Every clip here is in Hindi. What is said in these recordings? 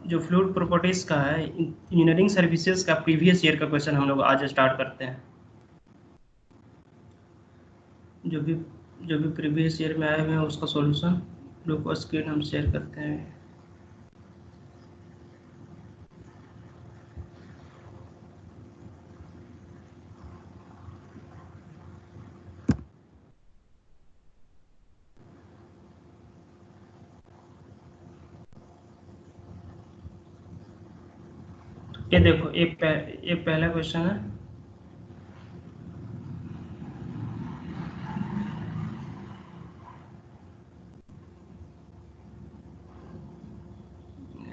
जो फ्लूइड प्रॉपर्टीज का है, इंजीनियरिंग सर्विसेज का प्रीवियस ईयर का क्वेश्चन हम लोग आज स्टार्ट करते हैं। जो भी प्रीवियस ईयर में आए हुए हैं उसका सॉल्यूशन रुको स्क्रीन हम शेयर करते हैं। ये देखो ये पहला क्वेश्चन है।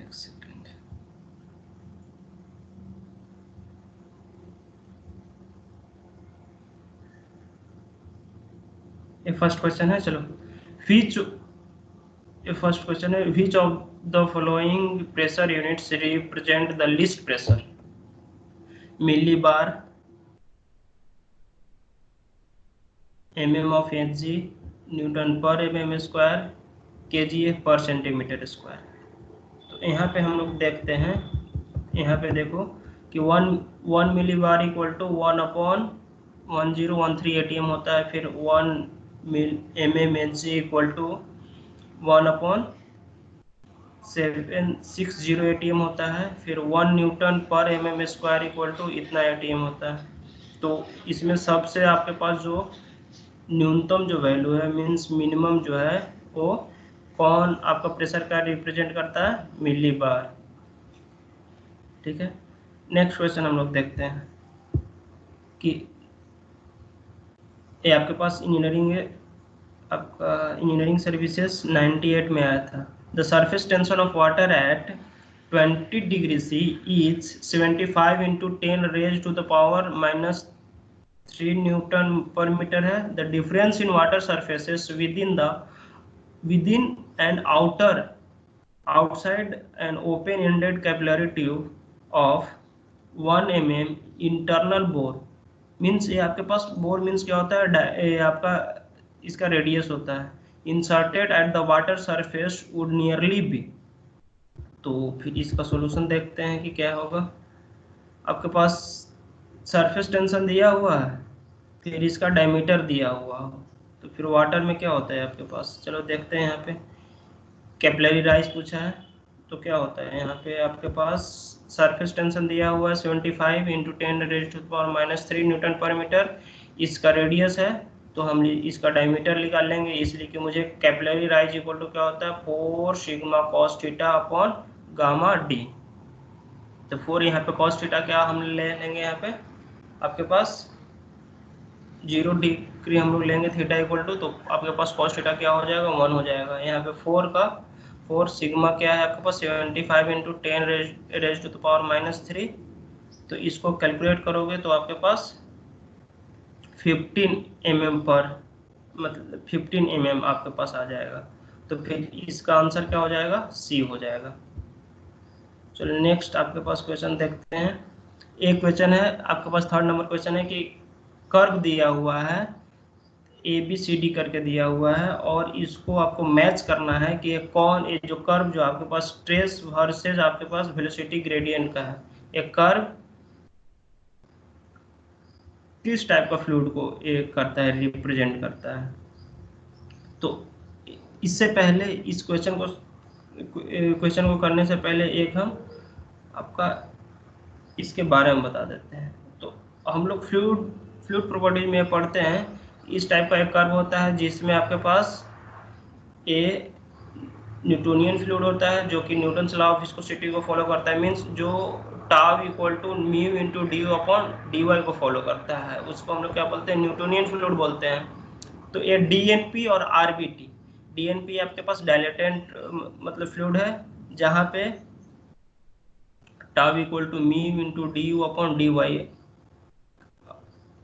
एक सेकंड। ये फर्स्ट क्वेश्चन है, चलो। विच ये फर्स्ट क्वेश्चन है, which of the following pressure units represent the least pressure? Milli bar, mm of H G, newton per mm square, K G F per centimetre square. तो यहाँ पे हम लोग देखते हैं, यहाँ पे देखो कि one milli bar equal to 1/1013 ATM होता है। फिर 1 mm इक्वल टू 1/760 एटीएम होता है। फिर 1 Newton per mm square equal to इतना एटीएम होता है। तो इसमें सबसे आपके पास जो न्यूनतम जो वैल्यू है, मीन्स मिनिमम जो है, वो कौन आपका प्रेशर का रिप्रेजेंट करता है? मिली बार। ठीक है, नेक्स्ट क्वेश्चन हम लोग देखते हैं कि ये आपके पास इंजीनियरिंग है, आपका इंजीनियरिंग सर्विसेज 98 में आया था। The surface tension of water at 20 degree C is 75 into 10 raise to the power -3 newton per metre है। The difference in water surfaces within and outside an open-ended capillary tube of 1 mm internal bore। Means ये आपके पास बोर मीन्स क्या होता है? ये आपका इसका रेडियस होता है। Inserted at the water surface would nearly be. तो फिर इसका सॉल्यूशन देखते हैं कि क्या होगा। आपके पास सरफेस टेंशन दिया हुआ है, फिर इसका डायमीटर दिया हुआ हो, तो फिर वाटर में क्या होता है आपके पास? चलो देखते हैं। यहाँ पे कैपिलरी राइज पूछा है, तो क्या होता है यहाँ पे आपके पास सरफेस टेंशन दिया हुआ है 75 इंटू 10⁻³ न्यूटन पर मीटर। इसका रेडियस है, तो हम इसका डायमीटर निकाल लेंगे, इसलिए कि मुझे कैपिलरी राइज इक्वल टू क्या होता है? 4 sigma cos theta upon gamma D. तो 4 यहाँ पे कॉस थीटा क्या हम ले लेंगे, यहाँ पे आपके पास 0 डिग्री हम लोग लेंगे थीटा इक्वल टू, तो आपके पास कॉस थीटा क्या हो जाएगा? 1 हो जाएगा। यहाँ पे 4 सिग्मा क्या है आपके पास? 75 into 10 raise to the power -3। तो इसको कैलकुलेट करोगे तो आपके पास 15 mm पर, मतलब 15 mm आपके पास आ जाएगा। तो फिर इसका आंसर क्या हो जाएगा? सी हो जाएगा। चलो नेक्स्ट आपके पास क्वेश्चन देखते हैं। एक क्वेश्चन है आपके पास, थर्ड नंबर क्वेश्चन है कि कर्व दिया हुआ है, ए बी सी डी करके दिया हुआ है, और इसको आपको मैच करना है कि ये जो कर्व जो आपके पास स्ट्रेस वर्सेस आपके पास वेलोसिटी ग्रेडियंट का है, एक कर्व किस टाइप का फ्लूइड को ये करता है, रिप्रेजेंट करता है। तो इससे पहले इस क्वेश्चन को करने से पहले एक हम आपका इसके बारे में बता देते हैं। तो हम लोग फ्लूइड प्रॉपर्टीज में पढ़ते हैं, इस टाइप का एक कर्व होता है जिसमें आपके पास ए न्यूटोनियन फ्लूइड होता है, जो कि न्यूटन्स लॉ ऑफ विस्कोसिटी को फॉलो करता है। मीन्स जो tau equal to mu into d upon d y को फॉलो करता है, उसको हम लोग क्या बोलते हैं? न्यूटोनियन फ्लूइड बोलते हैं। तो ये डीएनपी और आरबीटी। डीएनपी आपके पास डायलेटेंट मतलब फ्लूइड है, जहाँ पे tau equal to mu into d u upon d y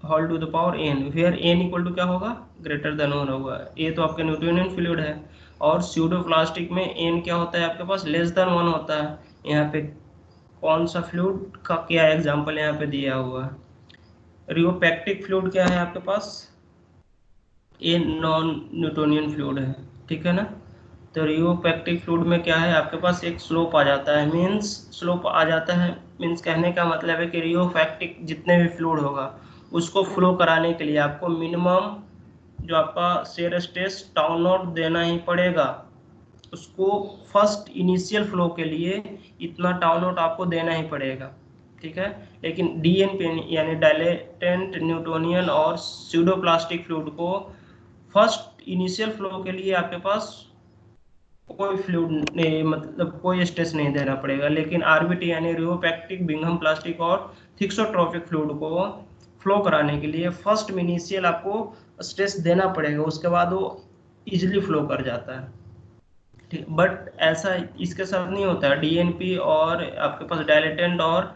whole to the power n, where n equal to क्या होगा? ग्रेटर देन 1 होगा। ये तो आपके न्यूटोनियन फ्लूइड है। और स्यूडो प्लास्टिक में एन क्या होता है आपके पास? लेस देन 1 होता है। यहाँ पे कौन सा फ्लूइड का क्या एग्जांपल यहाँ पे दिया हुआ है? रियोपैक्टिक फ्लूइड क्या है आपके पास? ये नॉन न्यूटोनियन फ्लूइड है, ठीक है ना। तो तो रियोफैक्टिक फ्लूइड में क्या है, आपके पास एक स्लोप आ जाता है, मीन्स स्लोप आ जाता है मीन्स कहने का मतलब है कि रियोफैक्टिक जितने भी फ्लूइड होगा उसको फ्लो कराने के लिए आपको मिनिमम जो आपका शेयर स्ट्रेस टाउ नॉट देना ही पड़ेगा। उसको फर्स्ट इनिशियल फ्लो के लिए इतना टाउ नॉट आपको देना ही पड़ेगा, ठीक है। लेकिन डीएनपी यानी डायलेटेंट न्यूटोनियन और स्यूडोप्लास्टिक फ्लूइड को फर्स्ट इनिशियल फ्लो के लिए आपके पास कोई फ्लूइड नहीं, मतलब कोई स्ट्रेस नहीं देना पड़ेगा। लेकिन आरबीटी यानी रियोफैक्टिक बिंघम प्लास्टिक और थिक्सोट्रोपिक फ्लूइड को फ्लो कराने के लिए फर्स्ट इनिशियल आपको स्ट्रेस देना पड़ेगा, उसके बाद वो इजिली फ्लो कर जाता है, ठीक। बट ऐसा इसके साथ नहीं होता है, डीएनपी और आपके पास डायलेटेंट और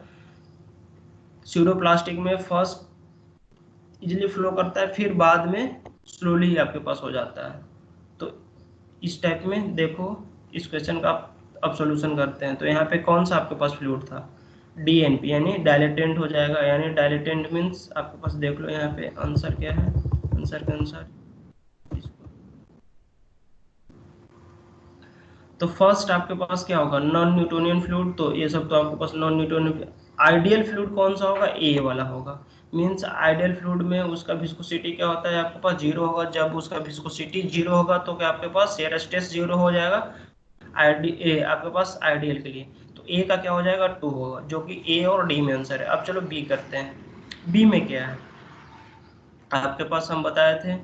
स्यूडोप्लास्टिक में फर्स्ट इजिली फ्लो करता है, फिर बाद में स्लोली आपके पास हो जाता है। तो इस टाइप में देखो इस क्वेश्चन का अब सॉल्यूशन करते हैं। तो यहाँ पे कौन सा आपके पास फ्लूइड था, डीएनपी यानी डायलेटेंट हो जाएगा, यानी डायलेटेंट मीन्स आपके पास देख लो यहाँ पे आंसर क्या है, आंसर के अनुसार तो फर्स्ट आपके पास क्या होगा, नॉन न्यूटोनियन फ्लूइड। तो ये सब तो आपके पास नॉन न्यूटोनियन। आइडियल फ्लूइड कौन सा होगा, ए वाला होगा। मीन्स आइडियल फ्लूइड में उसका विस्कोसिटी क्या होता है, आपके पास जीरो होगा। जब उसका विस्कोसिटी जीरो होगा तो क्या आपके पास शेयर स्ट्रेस जीरो हो जाएगा, आपके पास आइडियल के लिए। तो ए का क्या हो जाएगा, 2 होगा, जो कि ए और डी में आंसर है। अब चलो बी करते हैं। बी में क्या है आपके पास, हम बताए थे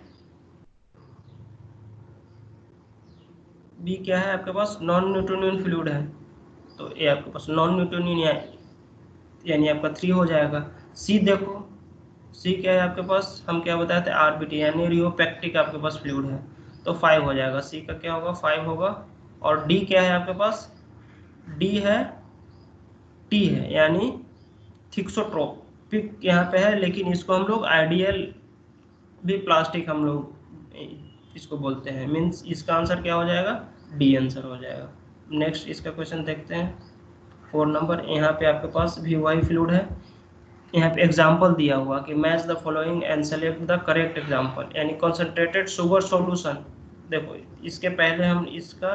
बी क्या है आपके पास, नॉन न्यूटोनियन फ्लूइड है। तो ए आपके पास नॉन न्यूटोनियन यानी आपका 3 हो जाएगा। सी देखो, सी क्या है आपके पास, हम क्या बताए थे, आरबीटी यानी रियोपैक्टिक आपके पास फ्लूइड है। तो 5 हो जाएगा, सी का क्या होगा, 5 होगा। और डी क्या है आपके पास, डी है, टी है यानी थिक्सोट्रोपिक यहाँ पे है, लेकिन इसको हम लोग आइडियल भी प्लास्टिक हम लोग इसको बोलते हैं। मीन्स इसका आंसर क्या हो जाएगा, डी आंसर हो जाएगा। नेक्स्ट इसका क्वेश्चन देखते हैं 4 नंबर। यहाँ पे आपके पास भी वही फ्लूइड है। यहाँ पे एग्जाम्पल दिया हुआ कि match the following and select the correct example, यानी कॉन्सेंट्रेटेड शुगर सॉल्यूशन। देखो इसके पहले हम इसका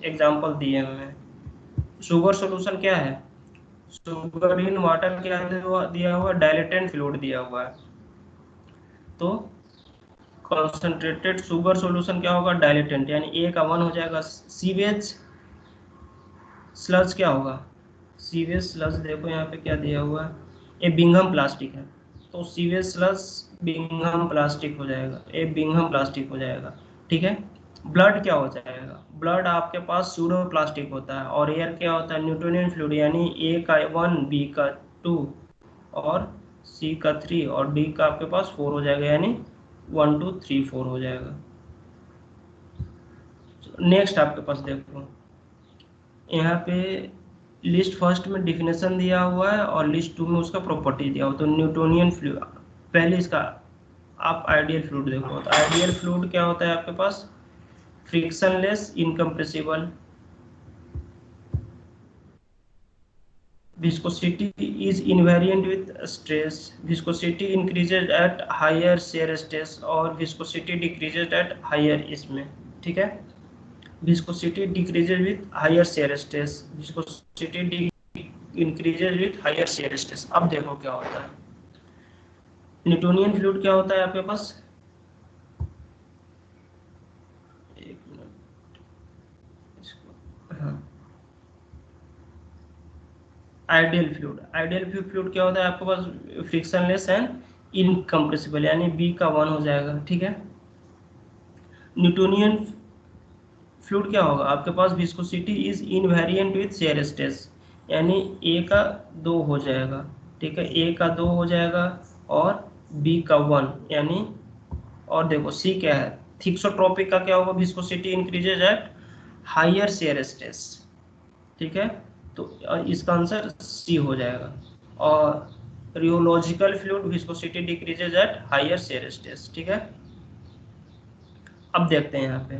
एग्जाम्पल दिए हुए हैं। शुगर सॉल्यूशन क्या है, शुगर इन वाटर क्या दिया हुआ, डायलेटेंट फ्लूइड दिया हुआ है। तो कॉन्सेंट्रेटेड शुगर सॉल्यूशन क्या होगा, डायलेटेंट, यानी ए का 1 हो जाएगा। सीवेज स्लज क्या होगा, सीवेज स्लज देखो यहाँ पे क्या दिया हुआ है, ये बिंघम प्लास्टिक है। तो सीवेज स्लज बिंघम प्लास्टिक हो जाएगा, ये बिंघम प्लास्टिक हो जाएगा, ठीक है। ब्लड क्या हो जाएगा, ब्लड आपके पास सूडो प्लास्टिक होता है। और एयर क्या होता है, न्यूटोनियन फ्लूइड, यानी ए का 1, बी का 2 और सी का 3 और डी का आपके पास 4 हो जाएगा, यानी 1 2 3 4 हो जाएगा। नेक्स्ट आपके पास देखो यहाँ पे लिस्ट फर्स्ट में डिफिनेशन दिया हुआ है और लिस्ट 2 में उसका प्रॉपर्टी दिया हुआ। तो न्यूटोनियन फ्लूइड, पहले इसका आप आइडियल फ्लूइड देखो। तो आइडियल फ्लूइड क्या होता है आपके पास, frictionless, incompressible, viscosity is invariant with stress, viscosity increases at higher shear stress और viscosity decreases at higher इसमें, ठीक है। viscosity decreases with higher shear stress, viscosity increases with higher shear stress। अब देखो क्या होता है, न्यूटोनियन फ्लूइड क्या होता है आपके पास, एक मिनट इसको, हाँ, आइडियल फ्लूइड, आइडियल फ्लूइड क्या होता है आपके पास, फ्रिक्शनलेस एंड इनकम्प्रेसिबल, यानी बी का 1 हो जाएगा, ठीक है। न्यूटोनियन फ्लूइड क्या होगा आपके पास, viscosity is invariant with shear stress, यानी ए का 2 हो जाएगा, ठीक है, ए का 2 हो जाएगा और बी का 1 यानी, और देखो सी क्या है, थिक्सोट्रोपिक का क्या होगा, viscosity increases at higher shear stress, ठीक है। तो इसका आंसर सी हो जाएगा। और rheological fluid viscosity decreases at higher shear stress, ठीक है। अब देखते हैं यहाँ पे,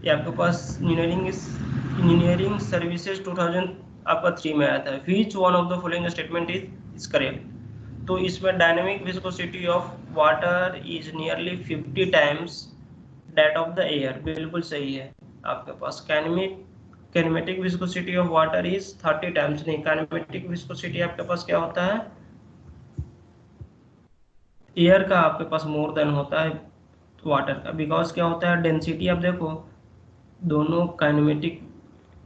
ये आपके पास इंजीनियरिंग सर्विसेज 2000 आपका 3 में आया था। Which one of the following statement is correct. तो इसमें dynamic viscosity of water is nearly 50 times that of the air, बिल्कुल सही है। आपके पास kinematic viscosity of water is 30 times, नहीं, काइनेमेटिक विस्कोसिटी आपके पास क्या होता है, एयर का आपके पास मोर देन होता है वाटर का, बिकॉज क्या होता है डेंसिटी, आप देखो दोनों काइनेमेटिक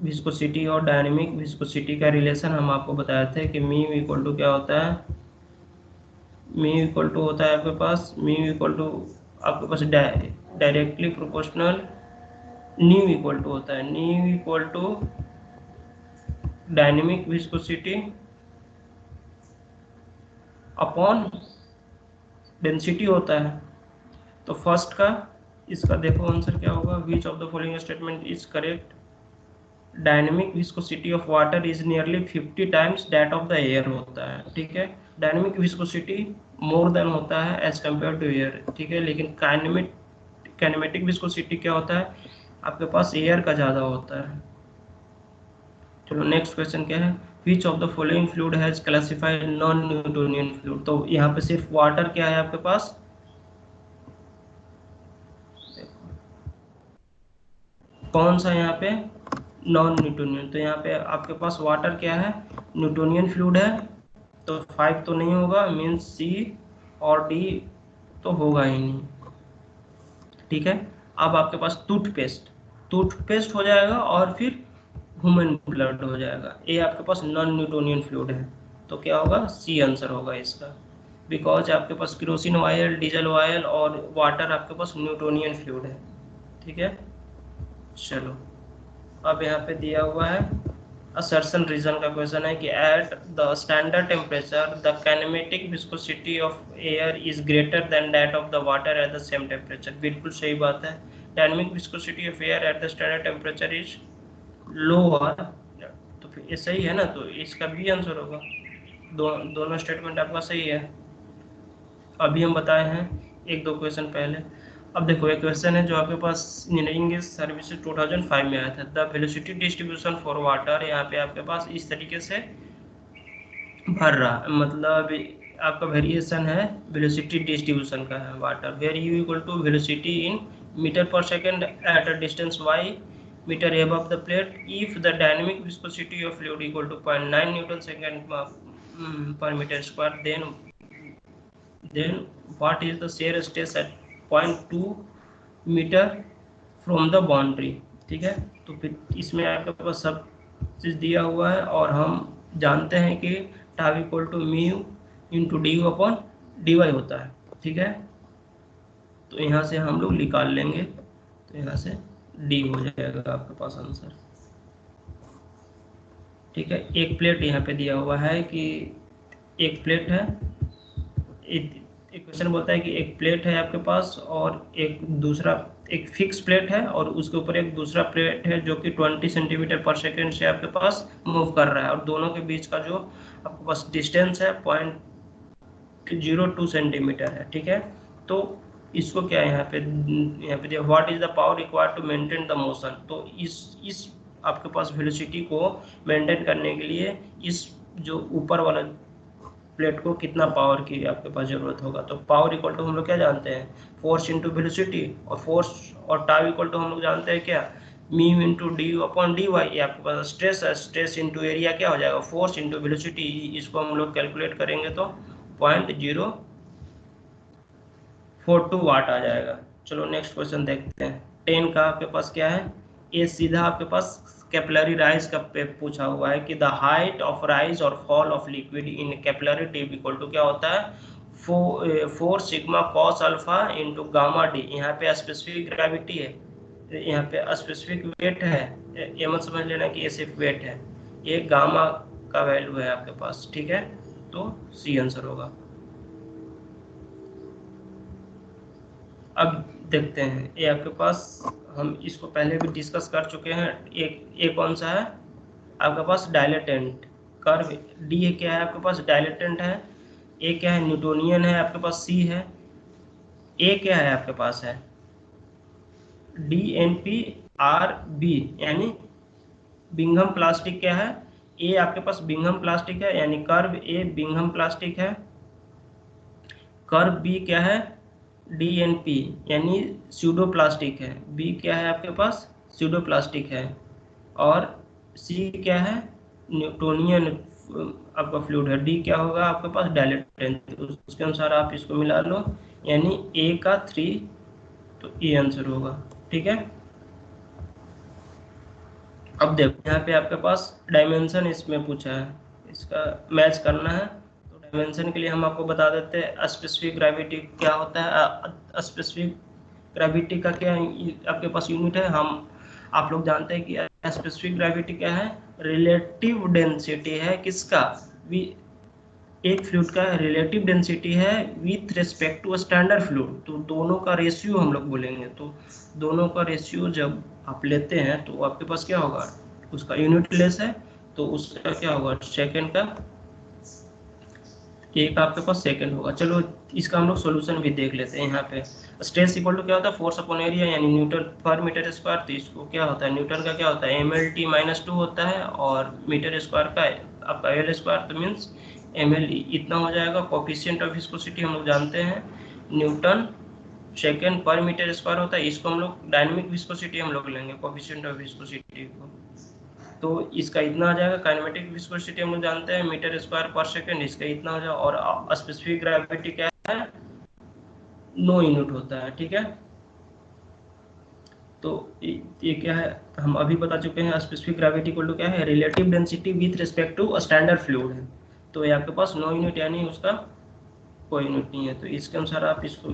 विस्कोसिटी और डायनेमिक विस्कोसिटी का रिलेशन हम आपको बताए थे कि म्यू इक्वल टू क्या होता है, म्यू इक्वल टू होता है आपके पास, म्यू इक्वल टू आपके पास directly proportional, nu equal to होता है, nu equal to dynamic viscosity upon density होता है। तो फर्स्ट का इसका देखो आंसर क्या होगा, विच of the following statement is correct, dynamic viscosity of water is nearly 50 times that of the air होता है, ठीक है। डायनेमिक विस्कोसिटी मोर देन होता है एज कम्पेयर टू एयर, ठीक है, लेकिन काइनेमेटिक विस्कोसिटी क्या होता है आपके पास, एयर का ज़्यादा होता है। चलो नेक्स्ट क्वेश्चन क्या है, which of the following fluid has classified non Newtonian fluid, तो यहाँ पे सिर्फ वाटर क्या है आपके पास, कौन सा यहाँ पे नॉन न्यूटोनियन, तो यहाँ पे आपके पास वाटर क्या है, न्यूटोनियन फ्लूइड है, तो 5 तो नहीं होगा, मीन्स सी और डी तो होगा ही नहीं, ठीक है। अब आपके पास टूथपेस्ट हो जाएगा और फिर ह्यूमन ब्लड हो जाएगा, ये आपके पास नॉन न्यूटोनियन फ्लूइड है, तो क्या होगा, सी आंसर होगा इसका, बिकॉज आपके पास केरोसिन ऑयल, डीजल ऑयल और वाटर आपके पास न्यूटोनियन फ्लूइड है, ठीक है। चलो अब यहाँ पे दिया हुआ है असर्शन रीजन का क्वेश्चन है कि at the standard temperature the kinematic viscosity of air is greater than that of the water at the same temperature, बिल्कुल सही बात है, dynamic viscosity of air at the standard temperature is lower, तो फिर ये सही है ना, तो इसका भी आंसर होगा, दोनों स्टेटमेंट आपका सही है। अभी हम बताए हैं एक दो क्वेश्चन पहले। अब देखो एक क्वेश्चन है जो आपके पास इंजीनियरिंग सर्विसेज 2005 में आया था, the velocity distribution for water, यहाँ पे आपके पास इस तरीके से भर रहा, मतलब आपका वेरिएशन है वेलोसिटी डिस्ट्रीब्यूशन का है water, where u equal to velocity in metre per second at a distance y metre above the plate, if the dynamic viscosity of fluid equal to 0.9 Newton second per meter square, then what is the shear stress at 0.2 metre from the boundary, ठीक है। तो फिर इसमें आपके पास सब चीज़ दिया हुआ है और हम जानते हैं कि tau equal to mu into d u upon d y होता है, ठीक है। तो यहाँ से हम लोग निकाल लेंगे, तो यहाँ से डी हो जाएगा आपके पास आंसर, ठीक है। एक प्लेट यहाँ पे दिया हुआ है कि एक प्लेट है, एक क्वेश्चन बोलता है कि एक प्लेट है आपके पास और एक फिक्स प्लेट है और उसके ऊपर एक दूसरा प्लेट है जो कि 20 सेंटीमीटर पर सेकेंड से आपके पास मूव कर रहा है, और दोनों के बीच का जो आपके पास डिस्टेंस है 0.02 सेंटीमीटर है, ठीक है। तो इसको क्या है यहाँ पे what is the power required to maintain the motion, तो इस आपके पास वेलोसिटी को मेंटेन करने के लिए इस जो ऊपर वाला प्लेट को कितना पावर की आपके पास जरूरत होगा, तो पावर इक्वल टू हम लोग क्या जानते हैं, फोर्स इंटू वेलोसिटी, और फोर्स और टाव इक्वल टू हम लोग जानते हैं क्या, mu into d u upon d y, आपके पास स्ट्रेस है, स्ट्रेस इंटू एरिया क्या हो जाएगा, फोर्स इंटू वेलोसिटी, इसको हम लोग कैलकुलेट करेंगे तो 0.042 वाट आ जाएगा। चलो नेक्स्ट क्वेश्चन देखते हैं, 10 का आपके पास क्या है, ये सीधा आपके पास कैपिलरी राइज का पूछा हुआ है कि द हाइट ऑफ राइज और fall of liquid in capillary tip equal to क्या होता है, 4 sigma cos alpha into gamma d, यहाँ पे स्पेसिफिक ग्रेविटी है, यहाँ पे स्पेसिफिक वेट है, ये मत समझ लेना कि ये सिर्फ वेट है, ये गामा का वैल्यू है आपके पास, ठीक है। तो सी आंसर होगा। अब देखते हैं ये आपके पास, हम इसको पहले भी डिस्कस कर चुके हैं, एक कौन सा है आपके पास, डायलेटेंट कर्व, डी क्या है आपके पास, डायलेटेंट है, ए क्या है, न्यूटोनियन है आपके पास, सी है, ए क्या है आपके पास है D N P R B, यानी बिंघम प्लास्टिक क्या है, ए आपके पास बिंघम प्लास्टिक है, यानी कर्व ए बिंघम प्लास्टिक है, कर्व बी क्या है, डीएनपी यानी स्यूडो प्लास्टिक है, बी क्या है आपके पास, स्यूडोप्लास्टिक है, और सी क्या है, न्यूटोनियन आपका फ्लूइड है, डी क्या होगा आपके पास, डायलेटेंट। तो उसके अनुसार आप इसको मिला लो, यानी ए का 3, तो ये आंसर होगा। ठीक है, अब देखो यहाँ पे आपके पास डायमेंशन इसमें पूछा है, इसका मैच करना है। तो डायमेंशन के लिए हम आपको बता देते हैं स्पेसिफिक ग्रेविटी क्या होता है। स्पेसिफिक ग्रेविटी का क्या आपके पास यूनिट है, हम आप लोग जानते हैं कि स्पेसिफिक ग्रेविटी क्या है, रिलेटिव डेंसिटी है किसका, वी एक फ्लूइड का रिलेटिव डेंसिटी है with respect to standard fluid. तो दोनों का रेशियो हम लोग बोलेंगे, तो दोनों का रेशियो जब आप लेते हैं तो आपके पास क्या होगा, उसका यूनिट लेस है, तो उसका क्या होगा, सेकंड का, एक आपके पास सेकंड होगा। चलो इसका हम लोग सॉल्यूशन भी देख लेते हैं। यहाँ पे स्ट्रेस इक्वल टू क्या होता है, फोर्स अपॉन एरिया, यानी न्यूटन पर मीटर स्क्वायर। तो इसको क्या होता है, न्यूटन का क्या होता है, MLT-2 होता है, और मीटर स्क्वायर का आपका एल स्क्वायर, तो मीन्स ML इतना हो जाएगा। कोफिशिएंट ऑफ विस्कोसिटी हम लोग जानते हैं, Newton second per metre square होता है। इसको हम लोग डायनेमिक विस्कोसिटी हम लोग लेंगे, कोफिशिएंट ऑफ विस्कोसिटी को, तो इसका इतना आ जाएगा। काइनेमेटिक विस्कोसिटी हम लोग जानते हैं मीटर स्क्वायर पर सेकंड, इसका इतना हो जाएगा। और स्पेसिफिक ग्रेविटी क्या है, 9 यूनिट होता है। ठीक है, तो ये क्या है, हम अभी बता चुके हैं स्पेसिफिक ग्रेविटी इक्वल टू क्या है, relative density with respect to standard fluid है। तो ये आपके पास 9 यूनिट, यानी उसका कोई यूनिट नहीं है। तो इसके अनुसार आप इसको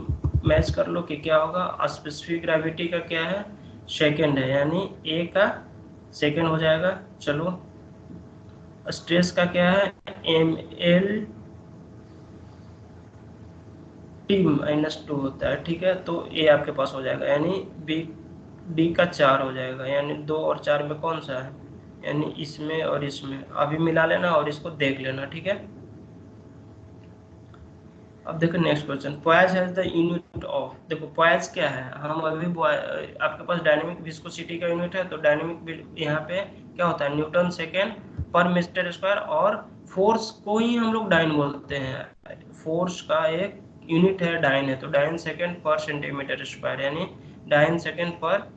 मैच कर लो कि क्या होगा, स्पेसिफिक ग्रेविटी का क्या है, सेकंड है, यानी ए का सेकंड हो जाएगा। चलो स्ट्रेस का क्या है, MLT-2 होता है। ठीक है, तो ये आपके पास हो जाएगा, यानी बी डी का 4 हो जाएगा, यानी 2 और 4 में कौन सा है, यानी इसमें और इसमें अभी मिला लेना और इसको देख लेना। ठीक है, अब देखो next question, poise has the unit of. देखो पॉइज क्या है, हम अभी आपके पास डायनेमिक विस्कोसिटी का यूनिट है, तो डायनेमिक यहाँ पे क्या होता है, newton second per metre square, और फोर्स को ही हम लोग डाइन बोलते हैं। फोर्स का एक यूनिट है डाइन है, तो dyne second per centimetre square, यानी dyne second per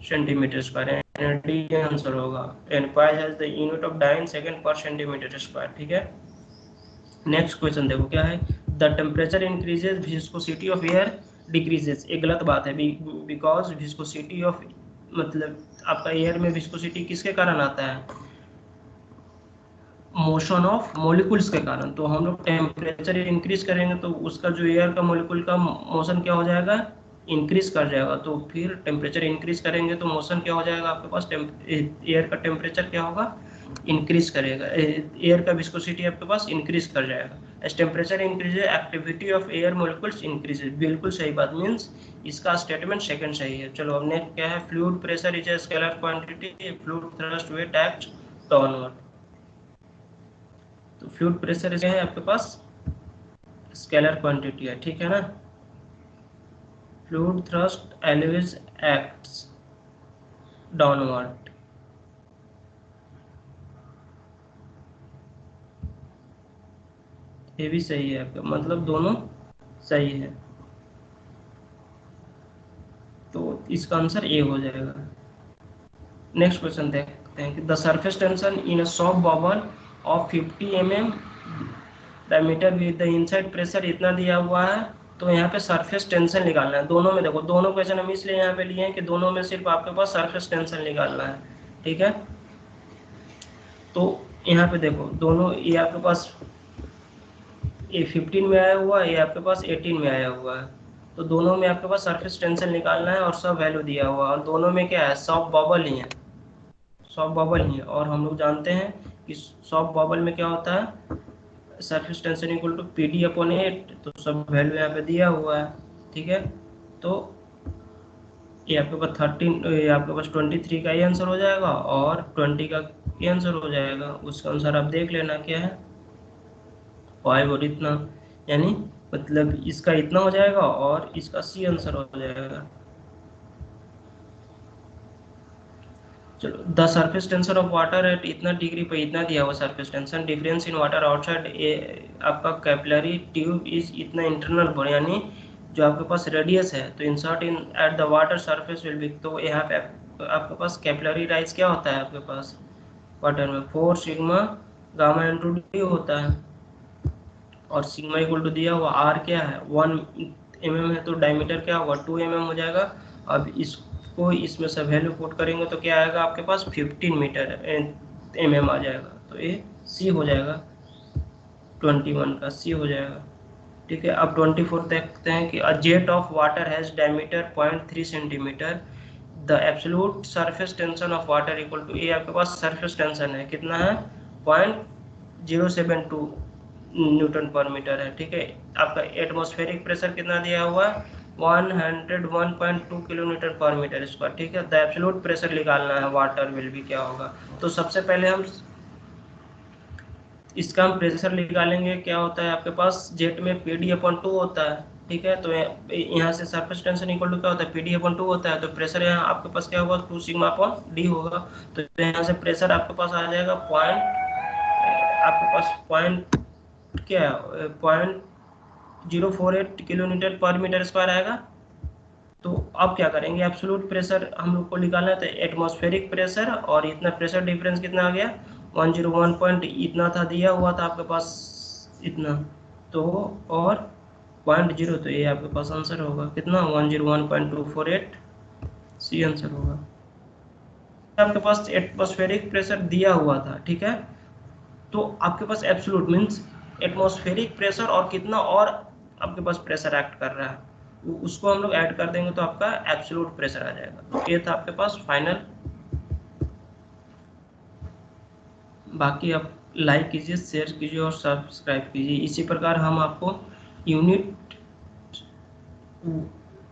centimetre square, यानी डी आंसर होगा। And poise has the unit of dyne second per centimetre square. ठीक है, नेक्स्ट क्वेश्चन देखो क्या है, the temperature increases viscosity of air decreases. एक गलत बात है, बिकॉज विस्कोसिटी ऑफ, मतलब आपका एयर में विस्कोसिटी किसके कारण आता है, मोशन ऑफ मॉलिक्यूल्स के कारण। तो हम लोग टेम्परेचर इंक्रीज करेंगे तो उसका जो एयर का मॉलिक्यूल का मोशन क्या हो जाएगा, इंक्रीज कर जाएगा। तो फिर टेम्परेचर इंक्रीज करेंगे तो मोशन क्या हो जाएगा आपके पास, एयर का टेम्परेचर क्या होगा, इंक्रीज करेगा, एयर का विस्कोसिटी आपके पास इंक्रीज कर जाएगा। As temperature increase activity of air molecules increases, बिल्कुल सही बात, मीन्स इसका स्टेटमेंट सेकंड सही है। चलो अब नेक्स्ट क्या है, fluid pressure is a scalar quantity, fluid thrust weight act downward. तो फ्लूइड प्रेशर क्या है आपके पास, स्केलर क्वांटिटी है। ठीक है ना, fluid thrust always acts downward. ये भी सही है आपका, मतलब दोनों सही है, तो इसका आंसर ए हो जाएगा। नेक्स्ट क्वेश्चन देखते हैं कि the surface tension in a soft bubble of 50 mm diameter with the inside pressure इतना दिया हुआ है। तो यहाँ पे सरफेस टेंशन निकालना है, दोनों में देखो, दोनों क्वेश्चन हम इसलिए यहाँ पे लिए हैं कि दोनों में सिर्फ आपके पास सरफेस टेंशन निकालना है। ठीक है, तो यहाँ पे देखो दोनों, ये आपके पास ये 15 में आया हुआ है, ये आपके पास 18 में आया हुआ है। तो दोनों में आपके पास सरफेस टेंशन निकालना है और सब वैल्यू दिया हुआ है, और दोनों में क्या है, सॉफ्ट बबल ही है, सॉफ्ट बबल ही है। और हम लोग जानते हैं कि सॉफ्ट बबल में क्या होता है, surface tension equal to PD/8, तो सब वैल्यू यहाँ पे दिया हुआ है। ठीक है, तो ये आपके पास 13, ये आपके पास 23 का ही आंसर हो जाएगा, और 20 का ये आंसर हो जाएगा। उसके अनुसार आप देख लेना क्या है, 5 और इतना, यानी मतलब इसका इतना हो जाएगा और इसका सी आंसर हो जाएगा। चलो, the surface tension of water eight इतना डिग्री पे इतना दिया हुआ surface tension, difference in water outside आपका कैपिलरी ट्यूब इज इतना इंटरनल बोर, यानी जो आपके पास रेडियस है, तो insert in eight the water surface will be, तो यहाँ पे आपके पास कैपिलरी राइज क्या होता है आपके पास वाटर में 4 सिग्मा गामा इंटू डी होता है, और सिग्मा इक्वल टू दिया हुआ आर क्या है 1 mm है, तो डायमीटर क्या होगा 2 mm हो जाएगा। अब इसको इसमें से वैल्यू पुट करेंगे तो क्या आएगा आपके पास 15 मीटर mm आ जाएगा, तो ये सी हो जाएगा, 21 का सी हो जाएगा। ठीक है, अब 24 देखते हैं कि a jet of water has diameter 0.3 centimetre, the absolute surface tension of water equal to, ये आपके पास सरफेस टेंशन है कितना है 0.072 न्यूटन पर मीटर है। ठीक है, आपका एटमॉस्फेरिक प्रेशर कितना दिया हुआ है 101.2 किलोमीटर पर मीटर स्क्वायर। ठीक है, द एब्सोल्यूट प्रेशर निकालना है वाटर विल भी क्या होगा, तो सबसे पहले हम इसका हम प्रेशर निकालेंगे। क्या होता है आपके पास जेट में PD/2 होता है। ठीक है, तो यहाँ से सरफेस टेंशन इक्वल टू क्या होता है PD/2 होता है, तो प्रेशर यहाँ आपके पास क्या होगा 2 सिग्मा अपॉन डी होगा, तो यहाँ से प्रेशर आपके पास आ जाएगा आपके पास पॉइंट क्या है 0.048 किलोमीटर पर मीटर स्क्वायर आएगा। तो अब क्या करेंगे एब्सोल्यूट प्रेशर हम लोग को निकालना है, तो एटमॉस्फेरिक प्रेशर और इतना प्रेशर डिफरेंस कितना आ गया 101 पॉइंट इतना था दिया हुआ था आपके पास इतना, तो और 0.0, तो ये आपके पास आंसर होगा कितना 101.248, सी आंसर होगा। आपके पास एटमॉस्फेरिक प्रेशर दिया हुआ था। ठीक है, तो आपके पास एब्सोल्यूट मींस एटमॉस्फेरिक प्रेशर और कितना और आपके पास प्रेशर एक्ट कर रहा है उसको हम लोग ऐड कर देंगे तो आपका एब्सोल्यूट प्रेशर आ जाएगा। तो ये था आपके पास फाइनल। बाकी आप लाइक कीजिए, शेयर कीजिए और सब्सक्राइब कीजिए। इसी प्रकार हम आपको यूनिट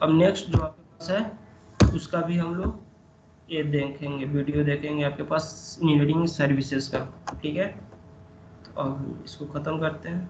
अब नेक्स्ट जो आपके पास है उसका भी हम लोग ये देखेंगे, वीडियो देखेंगे आपके पास इंजीनियरिंग सर्विसेज का। ठीक है, तो अब इसको ख़त्म करते हैं।